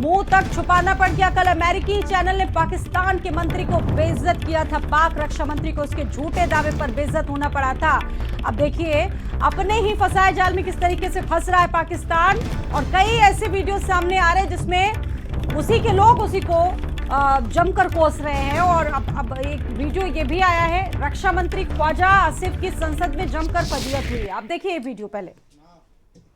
मुंह तक छुपाना पड़ गया। कल अमेरिकी चैनल ने पाकिस्तान के मंत्री को बेइज्जत किया था। पाक रक्षा मंत्री को उसके झूठे दावे पर बेइज्जत होना पड़ा था। अब देखिए अपने ही फंसाए जाल में किस तरीके से फंस रहा है पाकिस्तान, और कई ऐसे वीडियो सामने आ रहे हैं जिसमें उसी के लोग उसी को जमकर कोस रहे हैं। और अब एक वीडियो ये भी आया है, रक्षा मंत्री ख्वाजा आसिफ की संसद में जमकर फजीहत हुई है। आप देखिए ये वीडियो पहले।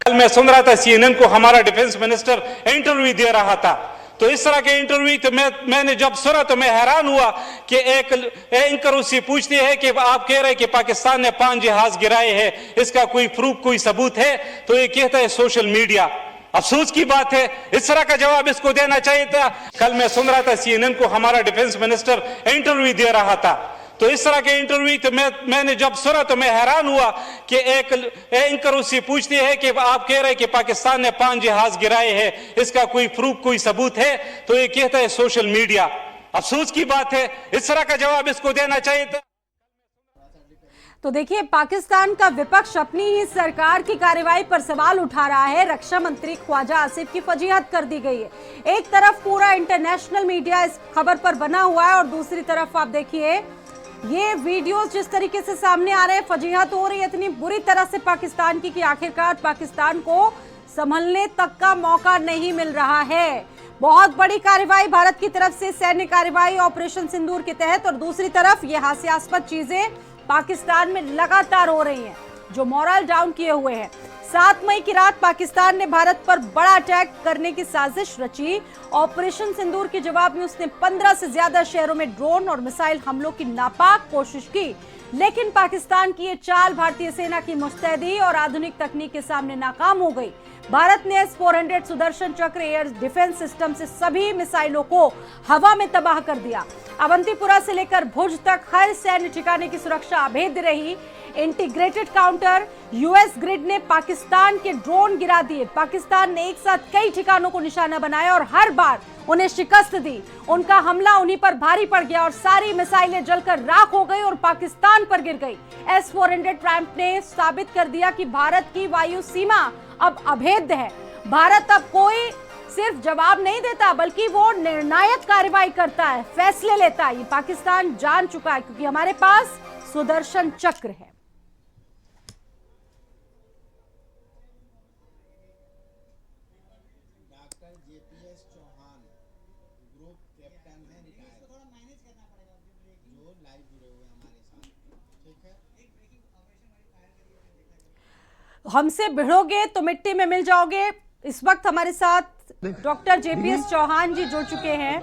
कल मैं सुन रहा था CNN को, हमारा डिफेंस मिनिस्टर इंटरव्यू दे रहा था, तो इस तरह के इंटरव्यू तो मैंने जब सुना तो मैं हैरान हुआ कि एक एंकर उससे पूछती है कि आप कह रहे हैं कि पाकिस्तान ने 5 जहाज गिराए हैं, इसका कोई प्रूफ कोई सबूत है? तो ये कहता है सोशल मीडिया। अफसोस की बात है, इस तरह का जवाब इसको देना चाहिए था। कल मैं सुन रहा था CNN को, हमारा डिफेंस मिनिस्टर इंटरव्यू दे रहा था, तो इस तरह के इंटरव्यू तो मैंने जब सुना तो मैं हैरान हुआ कि एक एंकर उससे पूछती है कि आप कह रहे हैं कि पाकिस्तान ने 5 जहाज गिराए हैं, इसका कोई प्रूफ कोई सबूत है? तो ये कहता है सोशल मीडिया। अफसोस की बात है, इस तरह का जवाब इसको देना चाहिए था। तो देखिए पाकिस्तान का विपक्ष अपनी ही सरकार की कार्रवाई पर सवाल उठा रहा है। रक्षा मंत्री ख्वाजा आसिफ की फजीहत कर दी गई है। एक तरफ पूरा इंटरनेशनल मीडिया इस खबर पर बना हुआ है और दूसरी तरफ आप देखिए ये वीडियोस जिस तरीके से सामने आ रहे हैं, फजीहत हो रही है इतनी बुरी तरह से पाकिस्तान की कि आखिरकार पाकिस्तान को संभलने तक का मौका नहीं मिल रहा है। बहुत बड़ी कार्रवाई भारत की तरफ से, सैन्य कार्रवाई ऑपरेशन सिंदूर के तहत, और दूसरी तरफ ये हास्यास्पद चीजें पाकिस्तान में लगातार हो रही हैं जो मोरल डाउन किए हुए हैं। 7 मई की रात पाकिस्तान ने भारत पर बड़ा अटैक करने की साजिश रची। ऑपरेशन सिंदूर के जवाब में उसने 15 से ज्यादा शहरों में ड्रोन और मिसाइल हमलों की नापाक कोशिश की, लेकिन पाकिस्तान की ये चाल भारतीय सेना की मुस्तैदी और आधुनिक तकनीक के सामने नाकाम हो गई। भारत ने S-400 सुदर्शन चक्र एयर डिफेंस सिस्टम से सभी मिसाइलों को हवा में तबाह कर दिया। अवंतीपुरा से लेकर भुज तक हर सैन्य ठिकाने की सुरक्षा अभेद्य रही। इंटीग्रेटेड काउंटर यूएस ग्रिड ने पाकिस्तान के ड्रोन गिरा दिए। पाकिस्तान ने एक साथ कई ठिकानों को निशाना बनाया और हर बार उन्हें शिकस्त दी। उनका हमला उन्हीं पर भारी पड़ गया और सारी मिसाइलें जलकर राख हो गई और पाकिस्तान पर गिर गई। S-400 ट्रैम्प ने साबित कर दिया कि भारत की वायु सीमा अब अभेद्य है। भारत अब कोई सिर्फ जवाब नहीं देता बल्कि वो निर्णायक कार्रवाई करता है, फैसले लेता है। ये पाकिस्तान जान चुका है क्योंकि हमारे पास सुदर्शन चक्र है। Doctor JPS Chauhan group captain है, थोड़ा मैनेज करना पड़ेगा जो लाइव जुड़े हुए हमारे साथ, ठीक है? एक ब्रेकिंग ऑपरेशन वाली फायर करिए, हमसे भिड़ोगे तो मिट्टी में मिल जाओगे। इस वक्त हमारे साथ डॉक्टर JPS चौहान जी जुड़ चुके हैं,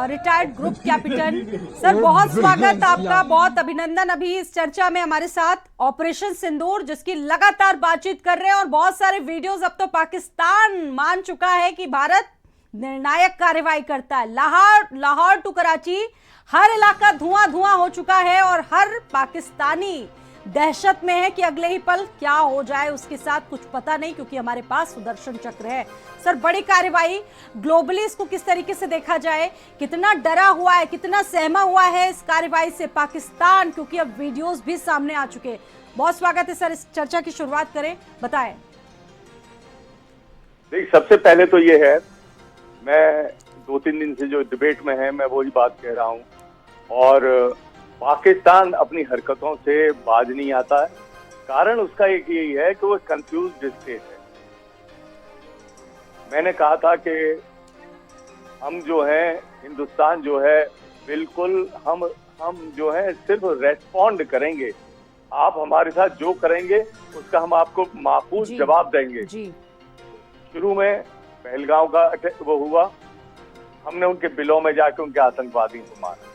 रिटायर्ड ग्रुप कैप्टन। सर बहुत स्वागत आपका, बहुत अभिनंदन। अभी इस चर्चा में हमारे साथ ऑपरेशन सिंदूर जिसकी लगातार बातचीत कर रहे हैं और बहुत सारे वीडियोस अब तो पाकिस्तान मान चुका है कि भारत निर्णायक कार्रवाई करता है। लाहौर टू कराची हर इलाका धुआं धुआं हो चुका है और हर पाकिस्तानी दहशत में है कि अगले ही पल क्या हो जाए उसके साथ कुछ पता नहीं, क्योंकि हमारे पास सुदर्शन चक्र है। सर बड़ी कार्रवाई, ग्लोबली इसको किस तरीके से देखा जाए, कितना डरा हुआ है, कितना सहमा हुआ है इस कार्रवाई से पाकिस्तान, क्योंकि अब वीडियोस भी सामने आ चुके हैं। बहुत स्वागत है सर, इस चर्चा की शुरुआत करें, बताएं। देखिए सबसे पहले तो ये है, मैं 2-3 दिन से जो डिबेट में है मैं वही बात कह रहा हूँ, और पाकिस्तान अपनी हरकतों से बाज नहीं आता है। कारण उसका एक यही है कि वो कंफ्यूज्ड स्टेट है। मैंने कहा था कि हम जो है, हिंदुस्तान जो है, बिल्कुल हम जो है सिर्फ रेस्पॉन्ड करेंगे, आप हमारे साथ जो करेंगे उसका हम आपको माकूल जवाब देंगे। शुरू में पहलगांव का वो हुआ, हमने उनके बिलों में जाके उनके आतंकवादी को मारा।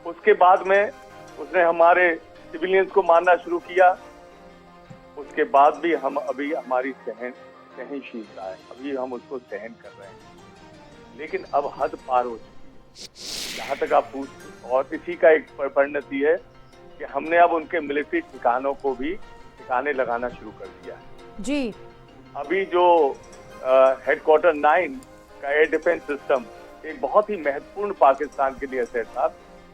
उसके बाद में उसने हमारे सिविलियंस को मारना शुरू किया। उसके बाद भी हम अभी हमारी सहनशीलता है, अभी हम उसको सहन कर रहे हैं, लेकिन अब हद पार हो चुकी है जहाँ तक आप पूछ। और इसी का एक परिणति है कि हमने अब उनके मिलिट्री ठिकानों को भी ठिकाने लगाना शुरू कर दिया है जी। अभी जो हेडक्वार्टर 9 का एयर डिफेंस सिस्टम एक बहुत ही महत्वपूर्ण पाकिस्तान के लिए असेट था।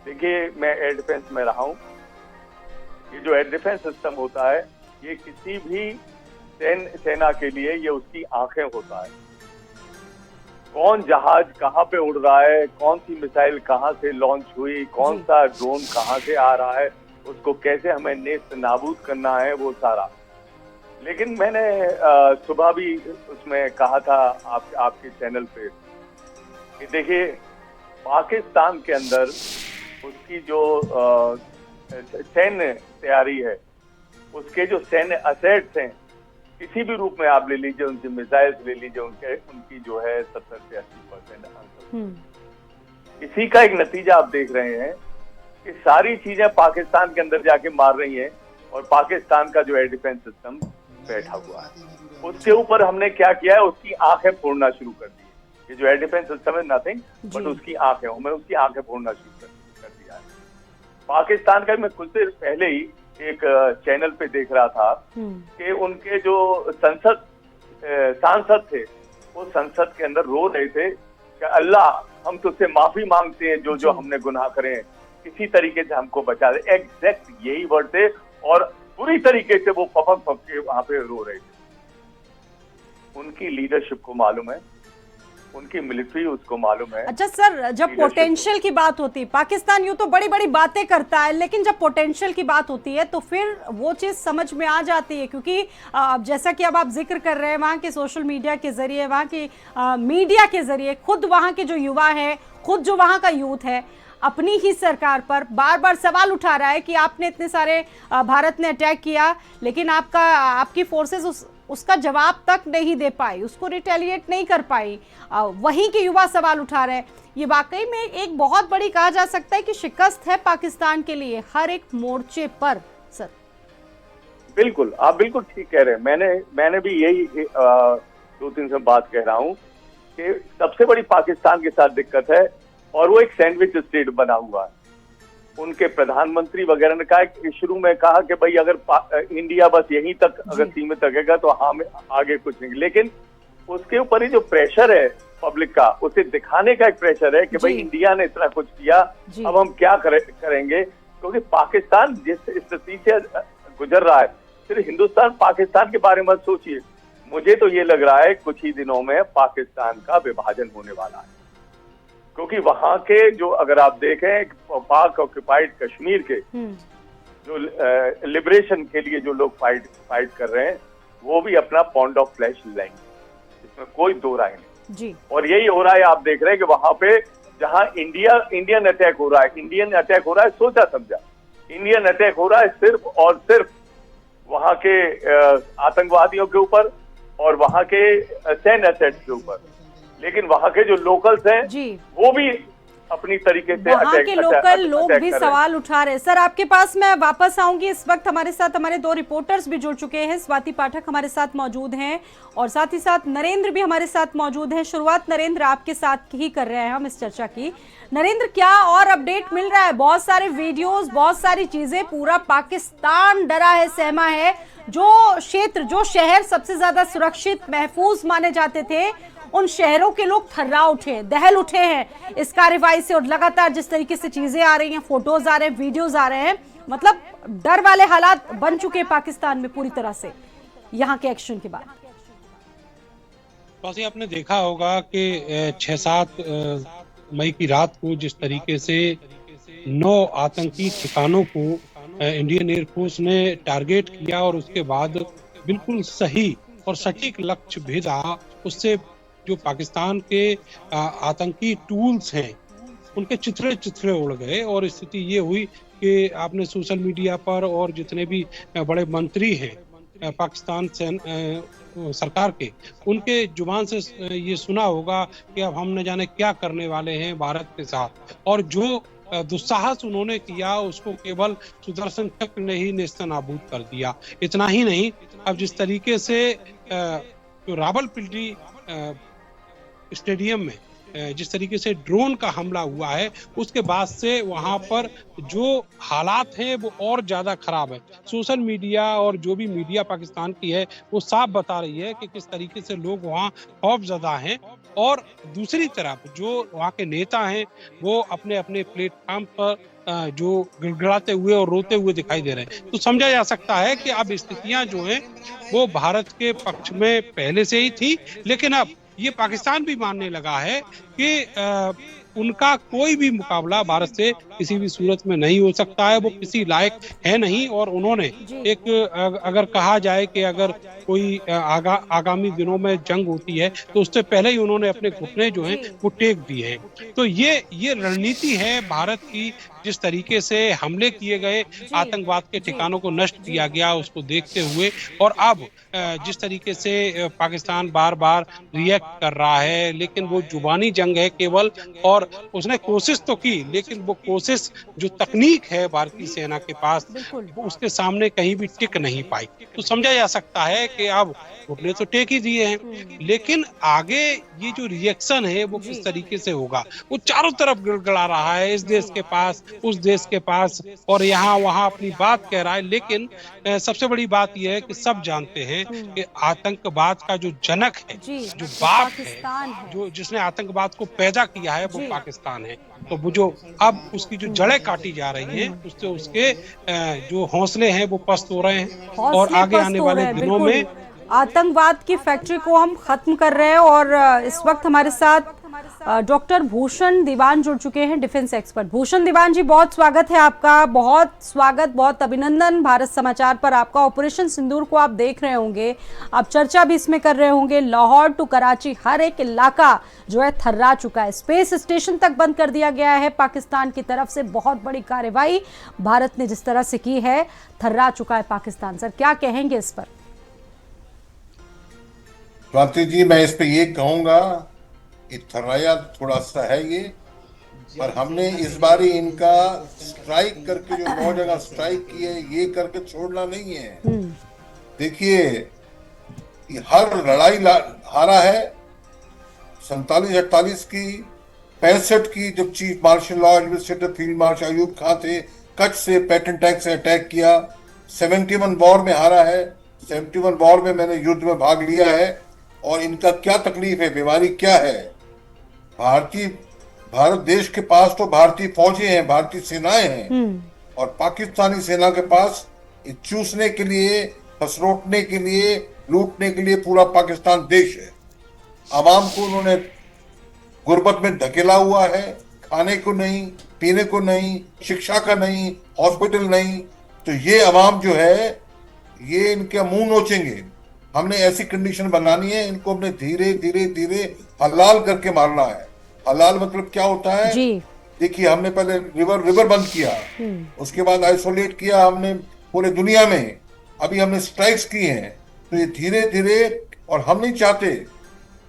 देखिए मैं एयर डिफेंस में रहा हूँ, ये जो एयर डिफेंस सिस्टम होता है ये किसी भी सेना के लिए ये उसकी आंखें होता है। कौन जहाज कहाँ पे उड़ रहा है, कौन सी मिसाइल कहाँ से लॉन्च हुई, कौन सा ड्रोन कहाँ से आ रहा है, उसको कैसे हमें नेस्त नाबूद करना है, वो सारा। लेकिन मैंने सुबह भी उसमें कहा था आपके चैनल पे कि देखिए, पाकिस्तान के अंदर उसकी जो सैन्य तैयारी है, उसके जो सैन्य असेट्स हैं, किसी भी रूप में आप ले लीजिए, उनकी मिसाइल्स ले लीजिए, उनकी जो है 70 से 80% आंसर। इसी का एक नतीजा आप देख रहे हैं कि सारी चीजें पाकिस्तान के अंदर जाके मार रही हैं और पाकिस्तान का जो है डिफेंस सिस्टम बैठा हुआ है। उसके ऊपर हमने क्या किया है, उसकी आंखें फोड़ना शुरू कर दी। ये जो एयर डिफेंस सिस्टम है नथिंग बट उसकी आंखें, हमें उसकी आंखें फोड़ना शुरू कर दिया है। पाकिस्तान का मैं कुछ देर पहले ही एक चैनल पे देख रहा था कि उनके जो सांसद थे, वो संसद के अंदर रो रहे थे कि अल्लाह, हम तुझसे माफी मांगते हैं जो हमने गुनाह करे हैं, किसी तरीके से हमको बचा दे। एग्जैक्ट यही वर्ड थे और पूरी तरीके से वो फपक के वहां पे रो रहे थे। उनकी लीडरशिप को मालूम है, उनकी मिलिट्री उसको मालूम है। अच्छा सर, जब पोटेंशियल की बात होती है, पाकिस्तान यूं तो बड़ी बड़ी बातें करता है, लेकिन जब पोटेंशियल की बात होती है तो फिर वो चीज समझ में आ जाती है। क्योंकि जैसा कि अब आप जिक्र कर रहे हैं, वहाँ के सोशल मीडिया के जरिए, वहाँ की मीडिया के जरिए, खुद वहाँ के जो युवा है, खुद जो वहाँ का यूथ है, अपनी ही सरकार पर बार बार सवाल उठा रहा है कि आपने इतने सारे भारत ने अटैक किया, लेकिन आपकी फोर्सेस उसका जवाब तक नहीं दे पाई, उसको रिटेलिएट नहीं कर पाई। वहीं के युवा सवाल उठा रहे हैं। ये वाकई में एक बहुत बड़ी, कहा जा सकता है कि शिकस्त है पाकिस्तान के लिए हर एक मोर्चे पर। सर बिल्कुल, आप बिल्कुल ठीक कह रहे हैं। मैंने भी यही 2-3 से बात कह रहा हूँ कि सबसे बड़ी पाकिस्तान के साथ दिक्कत है और वो एक सैंडविच स्टेट बना हुआ है। उनके प्रधानमंत्री वगैरह ने कहा, शुरू में कहा कि भाई अगर इंडिया बस यहीं तक अगर सीमित रखेगा तो हम आगे कुछ नहीं, लेकिन उसके ऊपर ही जो प्रेशर है पब्लिक का, उसे दिखाने का एक प्रेशर है कि भाई इंडिया ने इतना कुछ किया, अब हम क्या करेंगे। क्योंकि पाकिस्तान जिस स्थिति से गुजर रहा है, सिर्फ हिंदुस्तान पाकिस्तान के बारे में सोचिए। मुझे तो ये लग रहा है कुछ ही दिनों में पाकिस्तान का विभाजन होने वाला है, क्योंकि वहां के जो, अगर आप देखें, पाक ऑक्युपाइड कश्मीर के जो लिबरेशन के लिए जो लोग फाइट कर रहे हैं, वो भी अपना पॉन्ड ऑफ फ्लैश लेंगे, इसमें कोई दो राय नहीं जी। और यही हो रहा है, आप देख रहे हैं कि वहां पे जहां इंडियन अटैक हो रहा है, सोचा समझा इंडियन अटैक हो रहा है सिर्फ और सिर्फ वहां के आतंकवादियों के ऊपर और वहां के सैन्य असेट्स के ऊपर। लेकिन वहां के जो लोकल्स हैं वो भी अपनी तरीके से वहां के लोकल लोग भी सवाल उठा रहे हैं। सर, आपके पास मैं वापस आऊंगी। इस वक्त हमारे साथ हमारे 2 रिपोर्टर्स भी जुड़ चुके हैं। स्वाति पाठक हमारे साथ मौजूद हैं और साथ ही साथ नरेंद्र भी हमारे साथ मौजूद हैं। शुरुआत नरेंद्र आपके साथ ही कर रहे हैं हम इस चर्चा की। नरेंद्र, क्या और अपडेट मिल रहा है? बहुत सारे वीडियोस, बहुत सारी चीजें, पूरा पाकिस्तान डरा है, सहमा है। जो क्षेत्र, जो शहर सबसे ज्यादा सुरक्षित, महफूज माने जाते थे, उन शहरों के लोग थर्रा उठे हैं, दहल उठे हैं इस कार्रवाई से। और लगातार जिस तरीके से चीजें आ रही हैं, फोटोज आ रहे हैं, वीडियोज आ रहे हैं, मतलब डर वाले हालात बन चुके हैं पाकिस्तान में पूरी तरह से यहाँ के एक्शन के बाद। वैसे आपने देखा होगा कि 6-7 मई की रात को जिस तरीके से 9 आतंकी ठिकानों को इंडियन एयरफोर्स ने टारगेट किया और उसके बाद बिल्कुल सही और सटीक लक्ष्य भेजा, उससे जो पाकिस्तान के आतंकी टूल्स हैं उनके चिथड़े उड़ गए। और स्थिति ये हुई कि आपने सोशल मीडिया पर और जितने भी बड़े मंत्री हैं पाकिस्तान सरकार के, उनके जुबान से ये सुना होगा कि अब हम न जाने क्या करने वाले हैं भारत के साथ। और जो दुस्साहस उन्होंने किया उसको केवल सुदर्शन चक्र ने ही नेस्तनाबूद कर दिया। इतना ही नहीं, अब जिस तरीके से जो रावलपिंडी स्टेडियम में जिस तरीके से ड्रोन का हमला हुआ है, उसके बाद से वहां पर जो हालात हैं वो और ज्यादा खराब है। सोशल मीडिया और जो भी मीडिया पाकिस्तान की है वो साफ बता रही है कि किस तरीके से लोग वहां खौफजदा हैं। और दूसरी तरफ जो वहां के नेता हैं वो अपने अपने प्लेटफॉर्म पर जो गिड़गिड़ाते हुए और रोते हुए दिखाई दे रहे हैं। तो समझा जा सकता है कि अब स्थितियां जो हैं वो भारत के पक्ष में पहले से ही थी, लेकिन अब ये पाकिस्तान भी मानने लगा है कि उनका कोई भी मुकाबला भारत से किसी भी सूरत में नहीं हो सकता है, वो किसी लायक है नहीं। और उन्होंने एक अगर कहा जाए कि अगर कोई आगामी दिनों में जंग होती है तो उससे पहले ही उन्होंने अपने घुटने जो हैं वो टेक दिए हैं। तो ये रणनीति है भारत की, जिस तरीके से हमले किए गए, आतंकवाद के ठिकानों को नष्ट किया गया, उसको देखते हुए, और अब जिस तरीके से पाकिस्तान बार बार रिएक्ट कर रहा है, लेकिन वो जुबानी जंग है केवल, और उसने कोशिश तो की, लेकिन वो कोशिश जो तकनीक है भारतीय सेना के पास, वो उसके सामने कहीं भी टिक नहीं पाई। तो समझा जा सकता है कि अब घुटने तो टेक ही दिए हैं, लेकिन आगे ये जो रिएक्शन है वो किस तरीके से होगा, वो चारों तरफ गिड़गिड़ा रहा है, इस देश के पास, उस देश के पास, और यहाँ वहाँ अपनी बात कह रहा है। लेकिन सबसे बड़ी बात यह है कि सब जानते हैं कि आतंकवाद का जो जनक है, जो बाप है, जो जिसने आतंकवाद को पैदा किया है, वो पाकिस्तान है। तो वो जो अब उसकी जो जड़ें काटी जा रही हैं, उससे उसके जो हौसले हैं वो पस्त हो रहे हैं, और आगे आने वाले दिनों में आतंकवाद की फैक्ट्री को हम खत्म कर रहे हैं। और इस वक्त हमारे साथ डॉक्टर भूषण दीवान जुड़ चुके हैं, डिफेंस एक्सपर्ट। भूषण दीवान जी, बहुत स्वागत है आपका, बहुत स्वागत, बहुत अभिनंदन भारत समाचार पर आपका। ऑपरेशन सिंदूर को आप देख रहे होंगे, आप चर्चा भी इसमें कर रहे होंगे। लाहौर टू कराची हर एक इलाका जो है थर्रा चुका है, स्पेस स्टेशन तक बंद कर दिया गया है पाकिस्तान की तरफ से। बहुत बड़ी कार्रवाई भारत ने जिस तरह से की है, थर्रा चुका है पाकिस्तान। सर, क्या कहेंगे इस पर? स्वाति जी, मैं इस पे ये कहूंगा, थर्राया थोड़ा सा है ये, पर हमने इस बार ही इनका स्ट्राइक करके जो 9 जगह स्ट्राइक की है, ये करके छोड़ना नहीं है। देखिए, हर लड़ाई हारा है, 47-48 की, 65 की, जब chief marshal law administrator field marshal Ayub Khan थे, कच्छ से पैटर्न टैंक से अटैक किया। 71 वॉर में हारा है, 71 वॉर में मैंने युद्ध में भाग लिया है। और इनका क्या तकलीफ है, बीमारी क्या है? भारत देश के पास तो भारतीय फौजें हैं, भारतीय सेनाएं हैं, और पाकिस्तानी सेना के पास चूसने के लिए, फसरोटने के लिए, लूटने के लिए पूरा पाकिस्तान देश है। आवाम को उन्होंने गुर्बत में धकेला हुआ है, खाने को नहीं, पीने को नहीं, शिक्षा का नहीं, हॉस्पिटल नहीं। तो ये आवाम जो है, ये इनके मुंह नोचेंगे। हमने ऐसी कंडीशन बनानी है, इनको हमने धीरे धीरे धीरे हलाल करके मारना है। हलाल मतलब क्या होता है? देखिए, हमने पहले रिवर बंद किया, उसके बाद आइसोलेट किया हमने पूरे दुनिया में, अभी हमने स्ट्राइक्स की हैं। तो ये धीरे धीरे, और हम नहीं चाहते,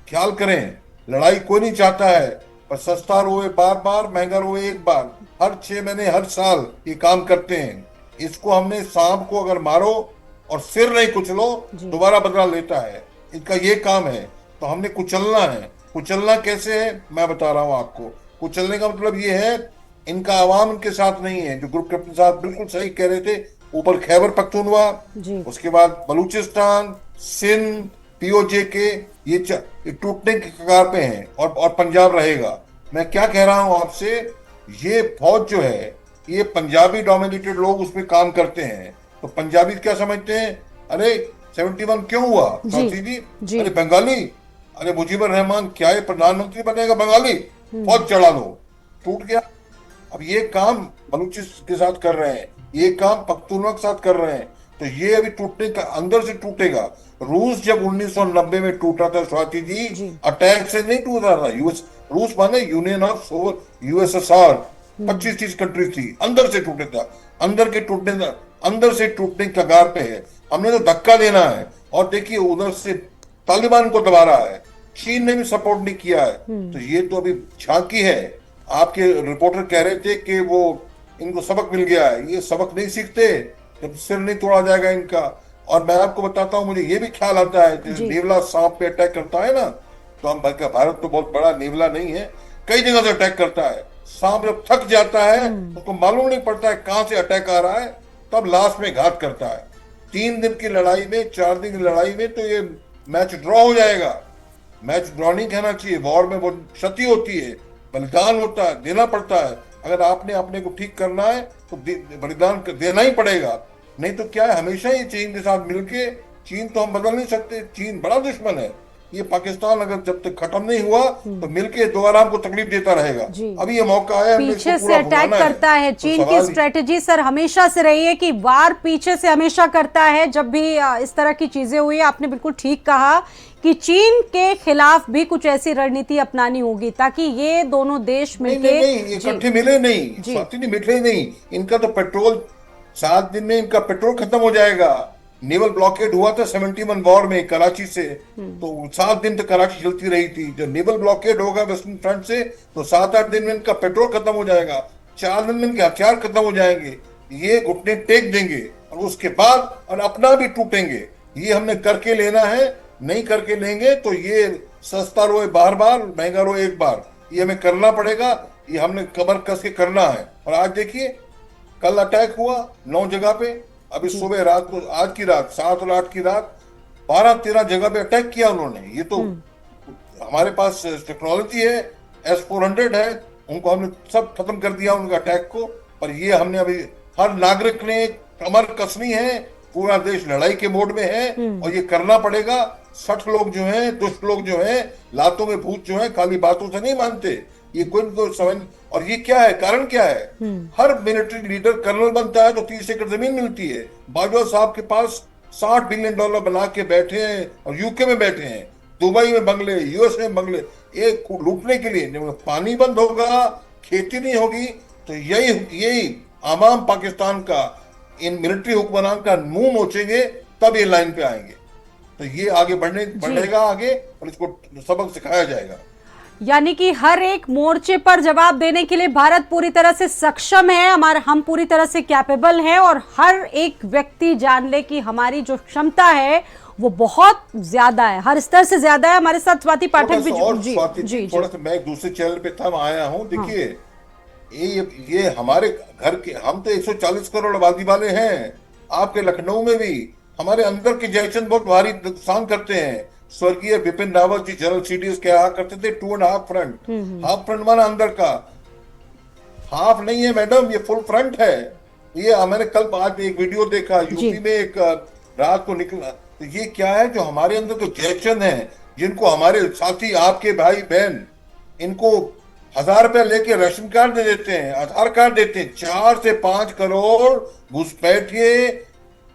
ख्याल करें, लड़ाई कोई नहीं चाहता है, पर सस्ता रोए बार बार, महंगा रोए एक बार। हर 6 महीने, हर साल ये काम करते हैं। इसको हमने, सांप को अगर मारो और सिर नहीं कुचलो, दोबारा बदला लेता है, इनका ये काम है। तो हमने कुचलना है। कुचलना कैसे है, मैं बता रहा हूं आपको। कुचलने का मतलब ये है, इनका आवाम इनके साथ नहीं है। जो ग्रुप कैप्टन साहब बिल्कुल सही कह रहे थे, ऊपर खैबर पख्तूनवा, उसके बाद बलूचिस्तान, सिंध, POJK, ये टूटने के कगार पे हैं, और पंजाब रहेगा। मैं क्या कह रहा हूं आपसे, ये फौज जो है, ये पंजाबी डोमिनेटेड लोग उसमें काम करते हैं। तो पंजाबी क्या समझते हैं, अरे 71 क्यों हुआ जी? अरे बंगाली, अरे मुजीबर रहमान क्या है, प्रधानमंत्री बनेगा बंगाली, फौज चढ़ा दो, टूट गया। अब ये काम बलूचिस्तान के साथ कर रहे हैं, ये काम पख्तूनवा के साथ कर रहे हैं। तो ये अभी टूटने का, अंदर से टूटेगा। रूस जब 1990 में टूटा था स्वाति जी, अटैक से नहीं टूटा था। रूस माने यूनियन ऑफ USSR, 25-30 कंट्री थी, अंदर से टूटे था। अंदर से टूटने के कगार पे है। हमने तो धक्का देना है। और देखिए, उधर से तालिबान को दबा रहा है, चीन ने भी सपोर्ट नहीं किया है। तो ये तो अभी झांकी है। आपके रिपोर्टर कह रहे थे कि वो इनको सबक मिल गया है। ये सबक नहीं सीखते जब सिर नहीं तोड़ा जाएगा इनका। और मैं आपको बताता हूँ, मुझे ये भी ख्याल आता है, नेवला सांप पे अटैक करता है ना, तो हम भारत तो बहुत बड़ा नेवला नहीं है, कई जगह से अटैक करता है। सांप जब थक जाता है, उसको मालूम नहीं पड़ता है कहां से अटैक आ रहा है, तब लास्ट में घात करता है। 3 दिन की लड़ाई में, 4 दिन की लड़ाई में तो ये मैच ड्रॉ हो जाएगा। मैच ड्रॉ नहीं कहना चाहिए, वॉर में बहुत क्षति होती है, बलिदान होता है, देना पड़ता है। अगर आपने अपने को ठीक करना है तो बलिदान देना ही पड़ेगा। नहीं तो क्या है, हमेशा ही चीन के साथ मिलके, चीन तो हम बदल नहीं सकते, चीन बड़ा दुश्मन है। ये पाकिस्तान अगर जब तक खत्म नहीं हुआ तो मिलके दोबारा हमको तकलीफ देता रहेगा। अभी ये मौका है, हमने इसको पीछे से पूरा अटैक भुनाना है। करता है। तो चीन की सवाल स्ट्रेटेजी सर हमेशा से रही है कि वार पीछे से हमेशा करता है। जब भी इस तरह की चीजें हुई, आपने बिल्कुल ठीक कहा कि चीन के खिलाफ भी कुछ ऐसी रणनीति अपनानी होगी ताकि ये दोनों देश मिलके नहीं, इकट्ठे मिले नहीं, स्वाति नहीं मिले नहीं। इनका तो पेट्रोल 7 दिन में इनका पेट्रोल खत्म हो जाएगा। नेवल ब्लॉकेड हुआ था 71 वॉर में कराची से, तो 7 दिन तक कराची चलती रही थी। जब नेवल ब्लॉकेड होगा वेस्टर्न फ्रंट से तो 7-8 दिन में इनका पेट्रोल खत्म हो जाएगा, 4 दिन में इनके हथियार खत्म हो जाएंगे, ये घुटने टेक देंगे और उसके बाद और अपना भी टूटेंगे। ये हमने करके लेना है, नहीं करके लेंगे तो ये सस्ता रोए बार बार, महंगा रोए एक बार। ये हमें करना पड़ेगा, ये हमने कमर कस के करना है। और आज देखिए कल अटैक हुआ 9 जगह पे, अभी सुबह रात को, आज की रात 7 और 8 की रात 12-13 जगह पे अटैक किया उन्होंने। ये तो हमारे पास टेक्नोलॉजी है, S-400 है, उनको हमने सब खत्म कर दिया उनका अटैक को। पर ये हमने अभी हर नागरिक ने कमर कसनी है, पूरा देश लड़ाई के मोड में है और ये करना पड़ेगा। 60 लोग जो हैं, दुष्ट लोग जो हैं, लातों में भूत जो हैं, खाली बातों से नहीं मानते, ये कोई समझ। और ये क्या है, कारण क्या है? हर मिलिट्री लीडर कर्नल बनता है तो 30 एकड़ जमीन मिलती है। बाजवा साहब के पास $60 बिलियन बना के बैठे हैं और यूके में बैठे हैं, दुबई में बंगले, यूएस में बंगले, एक लूटने के लिए। पानी बंद होगा, खेती नहीं होगी, तो यही आवाम पाकिस्तान का, इन मिलिट्री हुक्मरान का मुंह नोचेंगे, तब ये लाइन पे आएंगे। तो ये आगे बढ़ेगा आगे और इसको सबक सिखाया जाएगा। यानी कि हर एक मोर्चे पर जवाब देने के लिए भारत पूरी तरह से सक्षम है, हम पूरी तरह से कैपेबल हैं और हर एक व्यक्ति जान ले कि हमारी जो क्षमता है वो बहुत ज्यादा है, हर स्तर से ज्यादा है। हमारे साथ स्वाति पाठक भी जी थोड़ा सा मैं दूसरे चैनल पे था, आया हूँ। देखिए ये हमारे घर के, हम तो 140 करोड़ आबादी वाले हैं। आपके लखनऊ में भी हमारे अंदर के जैक्शन बहुत भारी नुकसान करते हैं। स्वर्गीय बिपिन रावत जी जनरल सीडीएस कहा करते थे 2.5 फ्रंट। हाफ फ्रंट माना अंदर का, हाफ नहीं है मैडम, ये फुल फ्रंट है। ये मैंने कल आज एक वीडियो देखा, यूपी में एक रात को निकला। तो ये क्या है, जो हमारे अंदर तो जैक्शन है, जिनको हमारे साथी, आपके भाई बहन, इनको 1000 रुपया लेके राशन कार्ड दे देते हैं, आधार कार्ड देते हैं। 4 से 5 करोड़ घुसपैठिए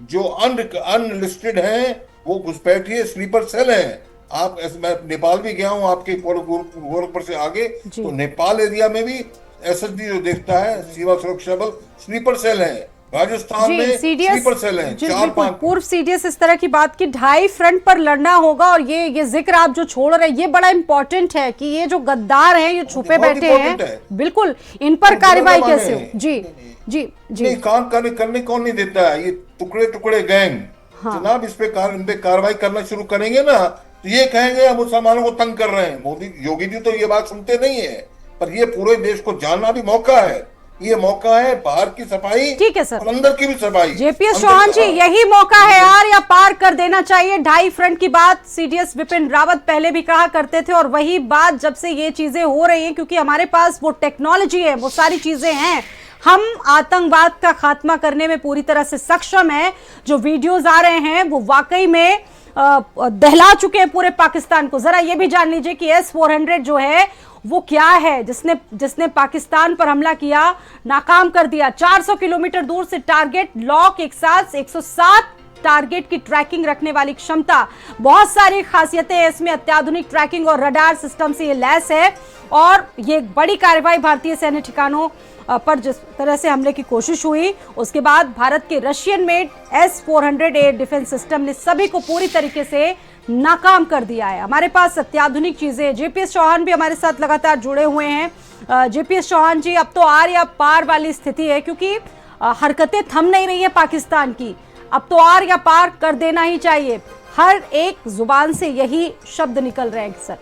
जो अनलिस्टेड हैं, वो घुसपैठिए स्लीपर सेल हैं। आप मैं नेपाल भी गया हूँ, आपके गोरखपुर से आगे, तो नेपाल एरिया में भी एसएसबी जो देखता है, सीमा सुरक्षा बल, स्लीपर सेल है। राजस्थान में स्लीपर सेल है, 4-5। पूर्व सीडीएस इस तरह की बात की 2.5 फ्रंट पर लड़ना होगा। और ये जिक्र आप जो छोड़ रहे हैं, ये बड़ा इंपॉर्टेंट है कि ये जो गद्दार हैं, ये छुपे बैठे हैं, बिल्कुल इन पर कार्रवाई कैसे हो। जी जी जी, नहीं, काम करने कौन नहीं देता है? ये टुकड़े टुकड़े गैंग जनाब, इस पे कार्रवाई करना शुरू करेंगे ना तो ये कहेंगे हम मुसलमानों को तंग कर रहे हैं। मोदी योगी जी तो ये बात सुनते नहीं है, पर ये पूरे देश को जानना भी मौका है। ये मौका है बाहर की सफाई, ठीक है सर, और अंदर की भी सफाई। जेपीएस चौहान जी, यही मौका है यार, या पार कर देना चाहिए 2.5 फ्रंट की बात सीडीएस विपिन रावत पहले भी कहा करते थे। और वही बात जब से ये चीजें हो रही हैं, क्योंकि हमारे पास वो टेक्नोलॉजी है, वो सारी चीजें हैं, हम आतंकवाद का खात्मा करने में पूरी तरह से सक्षम है। जो वीडियोस आ रहे हैं वो वाकई में दहला चुके हैं पूरे पाकिस्तान को। जरा ये भी जान लीजिए कि S-400 जो है वो क्या है, जिसने पाकिस्तान पर हमला किया, नाकाम कर दिया। 400 किलोमीटर दूर से टारगेट लॉक, एक साथ 107 टारगेट की ट्रैकिंग रखने वाली क्षमता, बहुत सारी खासियतें हैं इसमें। अत्याधुनिक ट्रैकिंग और रडार सिस्टम से ये लैस है। और ये बड़ी कार्रवाई भारतीय सैन्य ठिकानों पर जिस तरह से हमले की कोशिश हुई, उसके बाद भारत के Russian made S-400 air defence system ने सभी को पूरी तरीके से नाकाम कर दिया है। हमारे पास अत्याधुनिक चीजें। जेपीएस चौहान भी हमारे साथ लगातार जुड़े हुए हैं। जेपीएस चौहान जी, अब तो आर या पार वाली स्थिति है, क्योंकि हरकतें थम नहीं रही है पाकिस्तान की। अब तो आर या पार कर देना ही चाहिए। हर एक जुबान से यही शब्द निकल रहे हैं सर।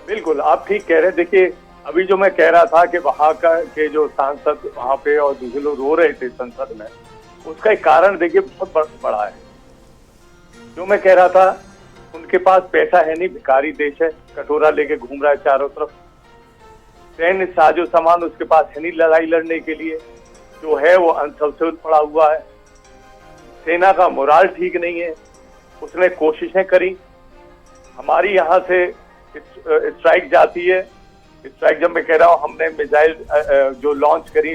बिल्कुल, आप ठीक कह रहे हैं। देखिए, अभी जो मैं कह रहा था कि वहाँ के जो सांसद वहाँ पे और दूसरे लोग रो रहे थे संसद में, उसका एक कारण देखिए बहुत बड़ा है। जो मैं कह रहा था, उनके पास पैसा है नहीं, भिखारी देश है, कटोरा लेके घूम रहा है चारों तरफ। सैन्य साजो सामान उसके पास है नहीं लड़ाई लड़ने के लिए, जो है वो अनसुलझ पड़ा हुआ है। सेना का मोराल ठीक नहीं है। उसने कोशिशें करी, हमारी यहाँ से स्ट्राइक जाती है। स्ट्राइक जब मैं कह रहा हूँ, हमने मिसाइल जो लॉन्च करी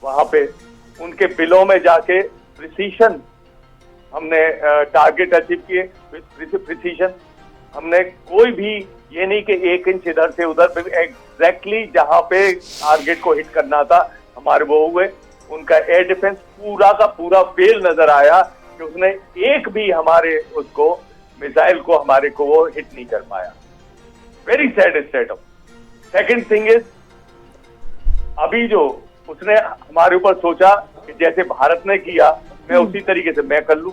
वहां पे, उनके बिलों में जाके प्रिसीशन हमने टारगेट अचीव किए विद प्रिसीशन। हमने कोई भी ये नहीं कि 1 इंच इधर से उधर पे, एग्जैक्टली जहां पे टारगेट को हिट करना था हमारे वो हुए। उनका एयर डिफेंस पूरा का पूरा फेल नजर आया कि उसने एक भी हमारे उसको मिसाइल को हमारे को वो हिट नहीं कर पाया। Very sad state of. Second thing is, अभी जो उसने हमारे ऊपर सोचा कि जैसे भारत ने किया मैं उसी तरीके से मैं कर लूं।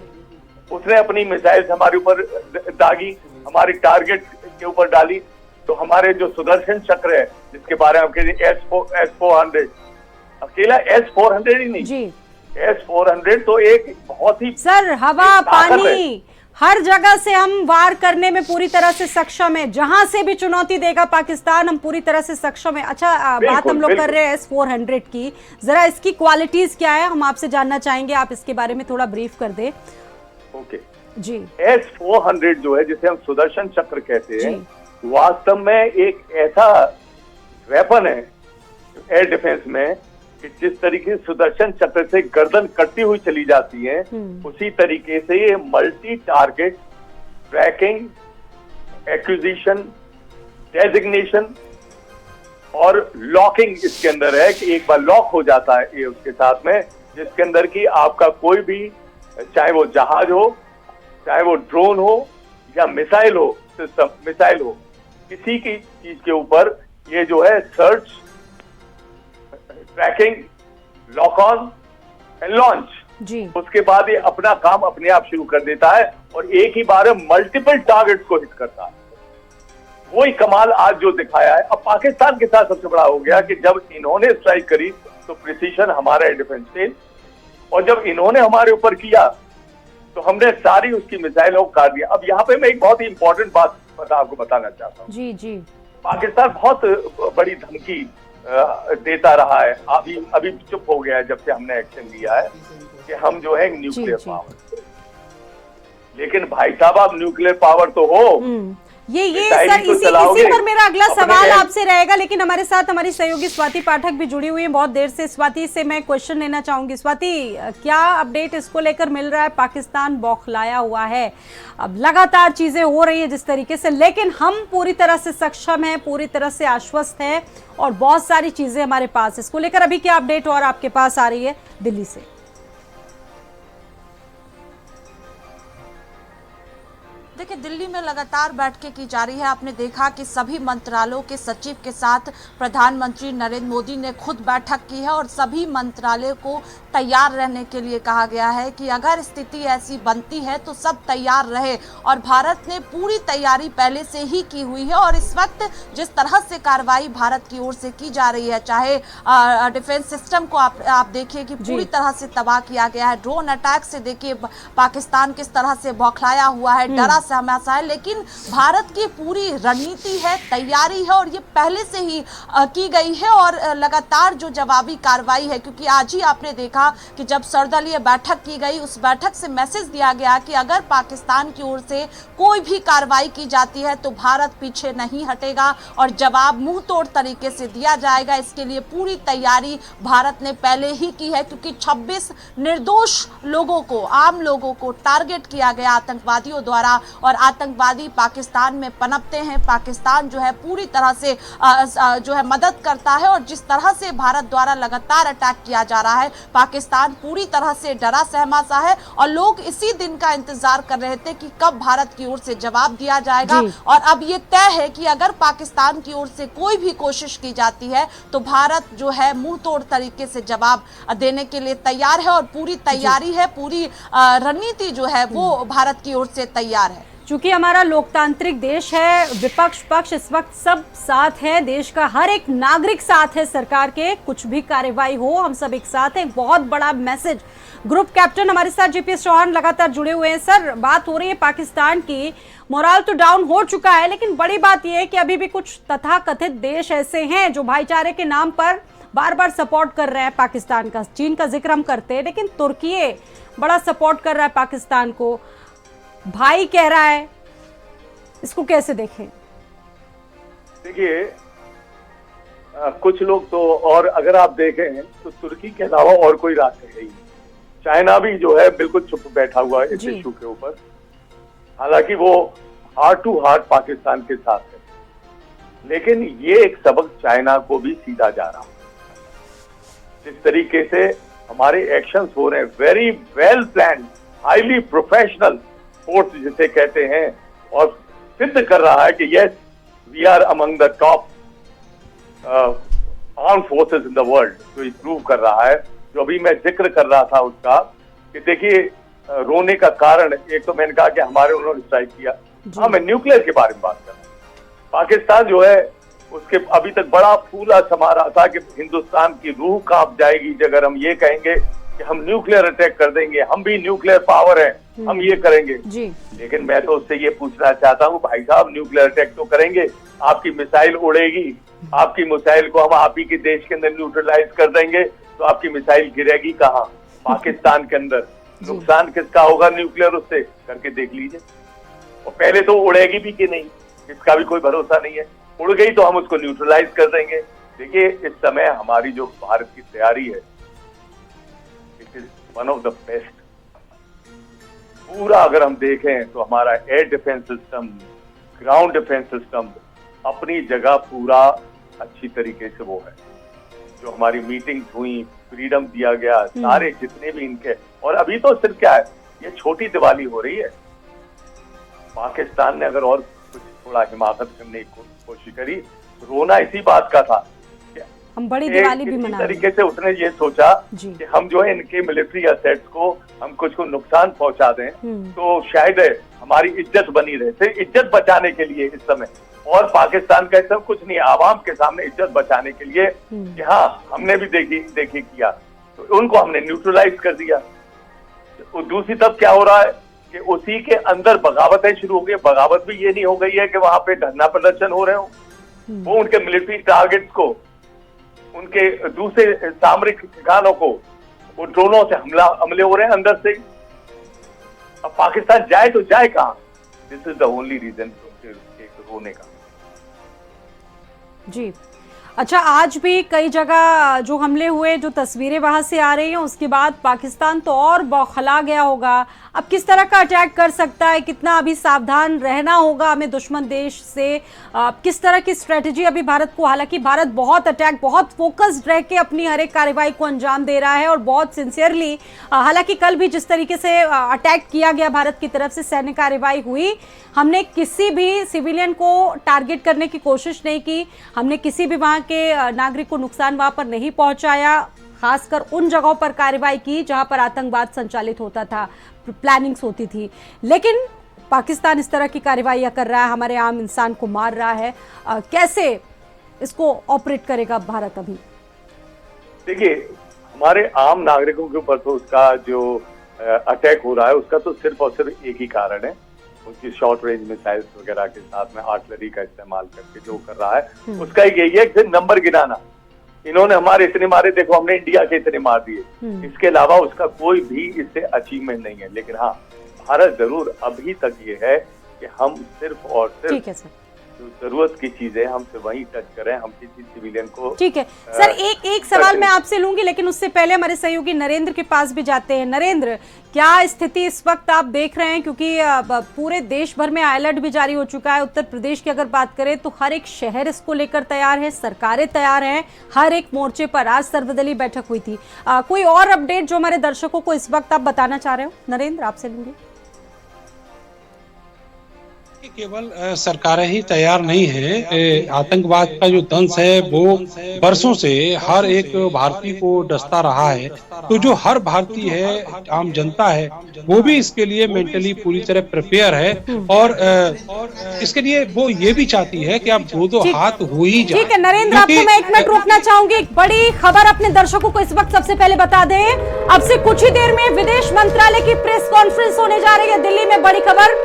उसने अपनी मिसाइल्स हमारे ऊपर दागी, हमारे टारगेट के ऊपर डाली। तो हमारे जो सुदर्शन चक्र है, जिसके बारे में हम कहते हैं S-400, अकेला S-400 ही नहीं जी, S-400 तो एक बहुत ही सर हवा पानी हर जगह से हम वार करने में पूरी तरह से सक्षम है। जहां से भी चुनौती देगा पाकिस्तान, हम पूरी तरह से सक्षम है। अच्छा, बात हम लोग कर रहे हैं S-400 की, जरा इसकी क्वालिटीज क्या है हम आपसे जानना चाहेंगे, आप इसके बारे में थोड़ा ब्रीफ कर दे। ओके जी, S-400 जो है, जिसे हम सुदर्शन चक्र कहते हैं, वास्तव में एक ऐसा वेपन है एयर डिफेंस में कि जिस तरीके से सुदर्शन चक्र से गर्दन कटती हुई चली जाती है, उसी तरीके से ये multi target tracking, acquisition, designation और लॉकिंग इसके अंदर है कि एक बार लॉक हो जाता है ये उसके साथ में, जिसके अंदर की आपका कोई भी, चाहे वो जहाज हो, चाहे वो ड्रोन हो या मिसाइल हो, सिस्टम मिसाइल हो, किसी की चीज के ऊपर ये जो है search, tracking, lock on and launch, जी, उसके बाद ये अपना काम अपने आप शुरू कर देता है और एक ही बार में मल्टीपल टारगेट्स को हिट करता है। वही कमाल आज जो दिखाया है। अब पाकिस्तान के साथ सबसे बड़ा हो गया कि जब इन्होंने स्ट्राइक करी तो प्रिसीशन हमारा एयर डिफेंस फेल, और जब इन्होंने हमारे ऊपर किया तो हमने सारी उसकी मिसाइलों को काट दिया। अब यहाँ पे मैं एक बहुत ही इंपॉर्टेंट बात आपको बताना चाहता हूँ। जी, जी, पाकिस्तान बहुत बड़ी धमकी देता रहा है, अभी चुप हो गया है जब से हमने एक्शन लिया है कि हम जो है न्यूक्लियर पावर। लेकिन भाई साहब, आप न्यूक्लियर पावर तो हो, ये सर इसी पर मेरा अगला सवाल आपसे रहेगा। लेकिन हमारे साथ हमारी सहयोगी स्वाति पाठक भी जुड़ी हुई है बहुत देर से। स्वाति से मैं क्वेश्चन लेना चाहूंगी। स्वाति, क्या अपडेट इसको लेकर मिल रहा है? पाकिस्तान बौखलाया हुआ है, अब लगातार चीजें हो रही है जिस तरीके से, लेकिन हम पूरी तरह से सक्षम हैं, पूरी तरह से आश्वस्त हैं और बहुत सारी चीजें हमारे पास। इसको लेकर अभी क्या अपडेट और आपके पास आ रही है दिल्ली से? देखिए, दिल्ली में लगातार बैठकें की जा रही है। आपने देखा कि सभी मंत्रालयों के सचिव के साथ प्रधानमंत्री नरेंद्र मोदी ने खुद बैठक की है और सभी मंत्रालयों को तैयार रहने के लिए कहा गया है कि अगर स्थिति ऐसी बनती है तो सब तैयार रहे। और भारत ने पूरी तैयारी पहले से ही की हुई है और इस वक्त जिस तरह से कार्रवाई भारत की ओर से की जा रही है, चाहे डिफेंस सिस्टम को आप देखिए कि पूरी तरह से तबाह किया गया है। ड्रोन अटैक से देखिए पाकिस्तान किस तरह से बौखलाया हुआ है, डरा सहमा है। लेकिन भारत की पूरी रणनीति है, तैयारी है और ये पहले से ही की गई है और लगातार जो जवाबी कार्रवाई है, क्योंकि आज ही आपने देखा कि जब सर्वदलीय बैठक की गई, उस बैठक से मैसेज दिया गया कि अगर पाकिस्तान की ओर से कोई भी कार्रवाई की जाती है तो भारत पीछे नहीं हटेगा और जवाब मुंह तोड़ तरीके से दिया जाएगा। इसके लिए पूरी तैयारी भारत ने पहले ही की है, क्योंकि 26 निर्दोष लोगों को, आम लोगों को टारगेट किया गया आतंकवादियों द्वारा और आतंकवादी पाकिस्तान में पनपते हैं। पाकिस्तान जो है पूरी तरह से जो है मदद करता है और जिस तरह से भारत द्वारा लगातार अटैक किया जा रहा है, पाकिस्तान पूरी तरह से डरा सहमा सा है और लोग इसी दिन का इंतजार कर रहे थे कि कब भारत की ओर से जवाब दिया जाएगा। और अब ये तय है कि अगर पाकिस्तान की ओर से कोई भी कोशिश की जाती है तो भारत जो है मुंह तोड़ तरीके से जवाब देने के लिए तैयार है और पूरी तैयारी है, पूरी रणनीति जो है वो भारत की ओर से तैयार है। चूंकि हमारा लोकतांत्रिक देश है, विपक्ष पक्ष इस वक्त सब साथ है, देश का हर एक नागरिक साथ है सरकार के, कुछ भी कार्रवाई हो हम सब एक साथ हैं। बहुत बड़ा मैसेज। ग्रुप कैप्टन हमारे साथ जीपीएस चौहान लगातार जुड़े हुए हैं। सर, बात हो रही है पाकिस्तान की, मोराल तो डाउन हो चुका है, लेकिन बड़ी बात यह है कि अभी भी कुछ तथाकथित देश ऐसे हैं जो भाईचारे के नाम पर बार बार सपोर्ट कर रहे हैं पाकिस्तान का। चीन का जिक्र हम करते हैं, लेकिन तुर्की बड़ा सपोर्ट कर रहा है पाकिस्तान को, भाई कह रहा है। इसको कैसे देखें? देखिए, कुछ लोग तो, और अगर आप देखें तो तुर्की के अलावा और कोई रास्ते है ही नहीं। चाइना भी जो है बिल्कुल चुप बैठा हुआ है इस इशू के ऊपर, हालांकि वो हार्ट टू हार्ट पाकिस्तान के साथ है, लेकिन ये एक सबक चाइना को भी सीधा जा रहा है। जिस तरीके से हमारे एक्शंस हो रहे हैं, very well plan, highly professional force जिसे कहते हैं, और सिद्ध कर रहा है कि yes we are among the top arm forces in the world, जो ये प्रूव कर रहा है। जो अभी मैं जिक्र कर रहा था उसका, कि देखिए रोने का कारण, एक तो मैंने कहा कि हमारे उन्होंने स्ट्राइक किया, हाँ मैं न्यूक्लियर के बारे में बात कर रहा हूँ। पाकिस्तान जो है उसके अभी तक बड़ा फूला समा रहा था कि हिंदुस्तान की रूह कांप जाएगी अगर हम ये कहेंगे कि हम न्यूक्लियर अटैक कर देंगे, हम भी न्यूक्लियर पावर है, हम ये करेंगे जी। लेकिन मैं तो उससे ये पूछना चाहता हूँ, भाई साहब न्यूक्लियर अटैक तो करेंगे, आपकी मिसाइल उड़ेगी, आपकी मिसाइल को हम आप ही के देश के अंदर न्यूट्रलाइज कर देंगे, तो आपकी मिसाइल गिरेगी कहाँ? पाकिस्तान के अंदर। नुकसान किसका होगा न्यूक्लियर उससे? करके देख लीजिए। और पहले तो उड़ेगी भी कि नहीं, इसका भी कोई भरोसा नहीं है। उड़ गई तो हम उसको न्यूट्रलाइज कर देंगे। देखिए इस समय हमारी जो भारत की तैयारी है, it is one of the best. पूरा अगर हम देखें तो हमारा air defence system, ground defence system अपनी जगह पूरा अच्छी तरीके से वो है। जो हमारी मीटिंग्स हुई, फ्रीडम दिया गया, सारे जितने भी इनके, और अभी तो सिर्फ क्या है, ये छोटी दिवाली हो रही है। पाकिस्तान ने अगर और कुछ थोड़ा हिमाकत करने की कोशिश करी, रोना इसी बात का था कि हम बड़ी दिवाली भी मना रहे हैं। तरीके से उसने ये सोचा कि हम जो है इनके मिलिट्री असेट्स को हम कुछ को नुकसान पहुंचा दें, तो शायद हमारी इज्जत बनी रहे। सिर्फ इज्जत बचाने के लिए इस समय, और पाकिस्तान का सब कुछ नहीं, आवाम के सामने इज्जत बचाने के लिए कि हाँ हमने भी देखी किया, तो उनको हमने न्यूट्रलाइज कर दिया। तो दूसरी तरफ क्या हो रहा है कि उसी के अंदर बगावतें शुरू हो गई। बगावत भी ये नहीं हो गई है कि वहां पे धरना प्रदर्शन हो रहे हो, वो उनके मिलिट्री टारगेट्स को, उनके दूसरे सामरिक ठिकानों को वो ड्रोनों से हमले हो रहे हैं अंदर से। अब पाकिस्तान जाए तो जाए कहां? This is the only reason रोने का। जी अच्छा, आज भी कई जगह जो हमले हुए, जो तस्वीरें वहां से आ रही हैं, उसके बाद पाकिस्तान तो और बौखला गया होगा। अब किस तरह का अटैक कर सकता है, कितना अभी सावधान रहना होगा हमें दुश्मन देश से, किस तरह की स्ट्रेटजी अभी भारत को, हालांकि भारत बहुत अटैक, बहुत फोकस्ड रह के अपनी हर एक कार्रवाई को अंजाम दे रहा है और बहुत सिंसियरली, हालांकि कल भी जिस तरीके से अटैक किया गया भारत की तरफ से, सैन्य कार्रवाई हुई, हमने किसी भी सिविलियन को टारगेट करने की कोशिश नहीं की, हमने किसी भी वहां के नागरिक को नुकसान वहां पर नहीं पहुंचाया, खासकर उन जगहों पर कार्रवाई की जहां पर आतंकवाद संचालित होता था, प्लानिंग्स होती थी। लेकिन पाकिस्तान इस तरह की कार्रवाइयां कर रहा है, हमारे आम इंसान को मार रहा है, कैसे इसको ऑपरेट करेगा भारत अभी? देखिए हमारे आम नागरिकों के ऊपर तो उसका जो अटैक हो रहा है उसका तो सिर्फ और सिर्फ एक ही कारण है, उसकी शॉर्ट रेंज मिसाइल्स वगैरह के साथ में आर्टिलरी का इस्तेमाल करके जो कर रहा है उसका एक यही है कि नंबर गिनाना। इन्होंने हमारे इतने मारे, देखो हमने इंडिया के इतने मार दिए, इसके अलावा उसका कोई भी इससे अचीवमेंट नहीं है। लेकिन हाँ, भारत जरूर अभी तक ये है कि हम सिर्फ और सिर्फ जो जरूरत की चीजें हमसे वही टच करें, हम किसी सिविलियन को। ठीक है सर, एक सवाल मैं आपसे लूंगी, लेकिन उससे पहले हमारे सहयोगी नरेंद्र के पास भी जाते हैं। नरेंद्र, क्या स्थिति इस वक्त आप देख रहे हैं, क्योंकि पूरे देश भर में अलर्ट भी जारी हो चुका है। उत्तर प्रदेश की अगर बात करें तो हर एक शहर इसको लेकर तैयार है, सरकारें तैयार हैं, हर एक मोर्चे पर। आज सर्वदलीय बैठक हुई थी, कोई और अपडेट जो हमारे दर्शकों को इस वक्त आप बताना चाह रहे हो? नरेंद्र, आपसे लूंगी। केवल सरकारें ही तैयार नहीं है, आतंकवाद का जो दंश है वो बरसों से हर एक भारतीय को डसता रहा है। तो जो हर भारतीय है, आम जनता है, वो भी इसके लिए मेंटली पूरी तरह प्रिपेयर है, और इसके लिए वो ये भी चाहती है कि आप दो हाथ हो ही जाए। ठीक है नरेंद्र, आपको मैं 1 मिनट रोकना चाहूंगी। एक बड़ी खबर अपने दर्शकों को इस वक्त सबसे पहले बता दें, अब से कुछ ही देर में विदेश मंत्रालय की प्रेस कॉन्फ्रेंस होने जा रही है दिल्ली में। बड़ी खबर,